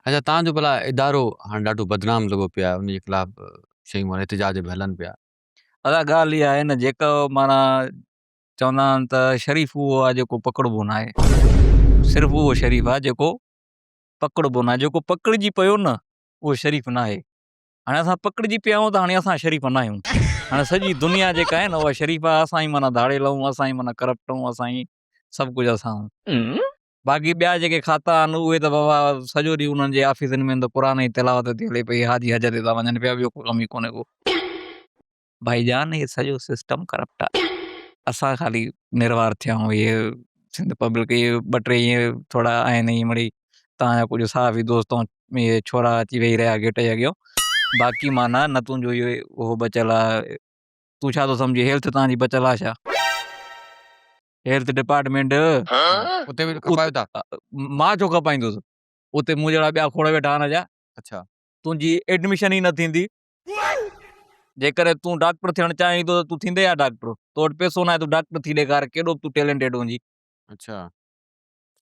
अच्छा तव्हांजो भला इदारो हाणे ॾाढो बदनाम लॻो पियो आहे, उनजे ख़िलाफ़ शयूं एहतिजाज बि हलनि पिया। अदा ॻाल्हि इहा आहे न, जेको माना चवंदा आहिनि त शरीफ़ उहो आहे जेको पकड़बो न आहे। सिर्फ़ु उहो शरीफ़ आहे जेको पकड़बो न आहे। जेको पकड़िजी पियो न उहो शरीफ़ न आहे। हाणे असां पकड़िजी पिया आहियूं त हाणे असां शरीफ़ न आहियूं। हाणे सॼी दुनिया जेका आहे न उहा शरीफ़ आहे। असां ई माना धाड़ेल आहियूं, असां ई माना करप्ट आहियूं, असां ई सभु कुझु असां आहियूं। बाक़ी ॿिया जेके खाता आहिनि उहे त बाबा सॼो ॾींहुं उन्हनि जे ऑफिसनि में त क़ुर ई तिलावत थी हले पई, हाजी हज ते था वञनि पिया, ॿियो को कम ई कोन्हे को। भाईजान इहे सॼो सिस्टम करप्ट आहे। असां ख़ाली निर्वार थिया आहियूं। इहे सिंध पब्लिक इहे ॿ टे ईअं थोरा आहिनि ई मिड़ी तव्हांजा कुझु साफ़ी दोस्त इहे छोरा अची वेही रहिया गेट जे अॻियां। बाक़ी माना न तुंहिंजो इहो उहो बचियलु आहे। तूं छा थो सम्झी हेल्थ तव्हांजी बचियलु आहे छा? हेल्थ डिपार्टमेंट उते बि खपायो था? मां छो खपाईंदुसि? उते मूं जहिड़ा ॿिया खोड़ वेठा आहिनि छा? अच्छा तुंहिंजी एडमिशन ई न थींदी। जेकर तूं डॉक्टर थियणु चाहीं थो त तूं थींदे या डॉक्टर? तो वटि पैसो न आहे, तूं डॉक्टर थी ॾेखार, केॾो तूं टैलेंटेड हुंजी। अच्छा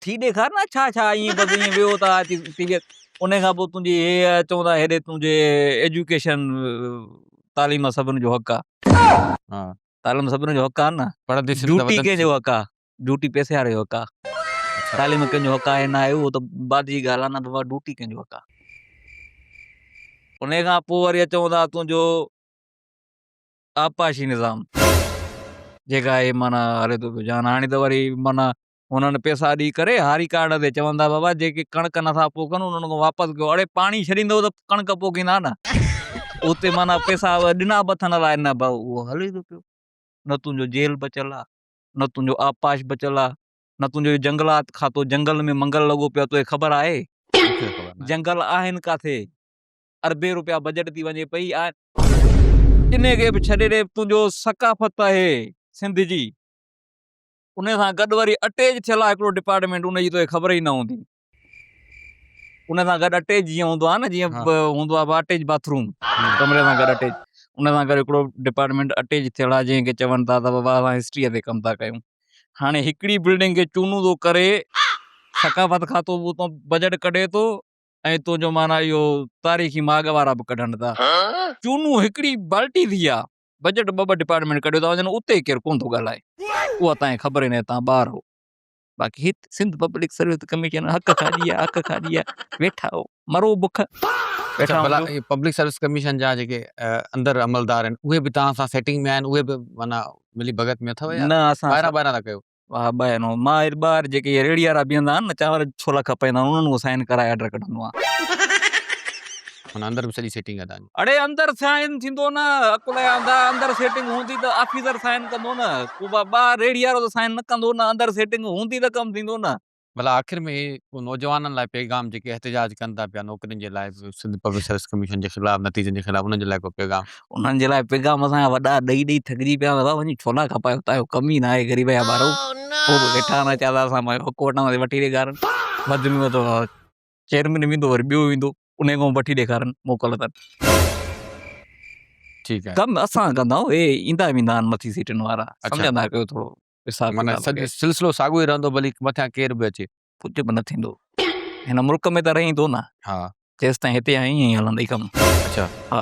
थी ॾेखार न, छा छा ईअं बसि ईअं वियो था उन खां पोइ तुंहिंजी हे चवंदा हेॾे तुंहिंजे एजुकेशन तालीम सभिनि जो हक़ आहे। हा तालीम सभिनि जो हक़ आहे न। पढ़ंदे ड्यूटी कंहिंजो हक़ आहे? ड्यूटी पैसे वारे जो हक़ आहे। अच्छा तालीम कंहिंजो हक़ आहे न आहे उहो त बाद जी ॻाल्हि आहे न। बाबा ड्यूटी कंहिंजो हक़ आहे। उन खां पोइ वरी चवंदा तुंहिंजो आपाशी निज़ाम जेका आहे माना हले थो पियो जान। हाणे त वरी माना हुननि पैसा ॾेई करे हारी कार्ड ते चवंदा बाबा जेके कणिक नथा पोखनि उन्हनि खां वापसि कयो। अड़े पाणी छॾींदव त कणिक पोखींदा न। उते माना पैसा ॾिना बथन लाइ न भाऊ उहो हले थो पियो। न तुंहिंजो जेल बचियलु आहे, न तुंहिंजो आपाश बचियलु आहे, न तुंहिंजो जंगलात खातो। जंगल में मंगल लॻो पियो तोखे ख़बर आहे? जंगल आहिनि काथे? अरबे रुपया बजट थी वञे पई। इन खे बि छॾे ॾे। तुंहिंजो सकाफ़त आहे सिंध जी, उन सां गॾु वरी अटैच थियल आहे हिकिड़ो डिपार्टमेंट, उनजी तोखे ख़बर ई न हूंदी। उन सां गॾु अटैच जीअं हूंदो आहे न, जीअं हूंदो आहे अटैच बाथरूम कमरे सां गॾु अटैच, उन सां गॾु हिकिड़ो डिपार्टमेंट अटैच थियल आहे जंहिंखे चवनि था त बाबा असां हिस्ट्रीअ ते कमु था कयूं। हाणे हिकिड़ी बिल्डिंग खे चूनू थो करे, सकाफ़त खातो उतां बजट कढे थो ऐं तुंहिंजो माना इहो तारीख़ी माग वारा बि कढनि था। चूनू हिकिड़ी बाल्टी थी आहे, बजट ॿ डिपार्टमेंट कढियो था वञनि, उते केरु कोन थो ॻाल्हाए। उहा तव्हांखे ख़बर ई न, तव्हां ॿार हो। बाक़ी हिते सिंध पब्लिक सर्विस कमीशन हक़ खाॼी आहे, वेठा हो मरो बुख वेठा भला हो। पब्लिक सर्विस कमीशन जा जेके अंदरि अमलदार आहिनि उहे बि तव्हां सां सेटिंग में आहिनि? उहे बि माना मिली भगत में अथव या न असां ॿाहिरां था कयो? हा ॿाहिरि मां ॿाहिरि जेके रेड़ी वारा बीहंदा आहिनि न, चांवर छोला खपाईंदा आहिनि, उन्हनि साइन कराए ऑर्डर कढंदो आहे। माना अंदरि बि सॼी सेटिंग आहे तव्हांजी? अड़े अंदरि साइन थींदो न, अकुल जा अंधा। अंदरि सेटिंग हूंदी त ऑफिसर साइन कंदो न, को ॿाहिरि रेड़ी वारो त साइन न कंदो न। अंदरि सेटिंग हूंदी त कमु थींदो न। भला आख़िर में नौजवाननि लाइ पैगाम जेके एहतिजाज कनि था पिया नौकरियुनि जे लाइ, सिंध पब्लिक सर्विस कमीशन जे ख़िलाफ़, नतीजनि जे ख़िलाफ़, उन्हनि जे लाइ को पैगाम? उन्हनि जे लाइ पैगाम असांजा वॾा ॾेई ॾेई थकिजी पिया बाबा, वञी छोला खपायो, तव्हांजो कमु ई न आहे ग़रीब जा ॿार। पोइ बि वेठा न चवंदा असां कोर्ट में वठी ॾेखारनि। वधि में वधि चेयरमैन वेंदो, वरी ॿियो वेंदो, उन खां वठी ॾेखारनि मोकल अथनि। ठीकु आहे। कमु असां कंदा आहियूं, हे ईंदा वेंदा आहिनि मथी सीटनि वारा। सम्झंदा कयो थोरो हिसाब माना किताब। सिलसिलो साॻियो ई रहंदो, भली मथियां केर बि अचे? कुझु बि न थींदो। हिन मुल्क में त रही थो न। हा जेसिताईं हिते आई ईअं ई हलंदई कमु। अच्छा हा।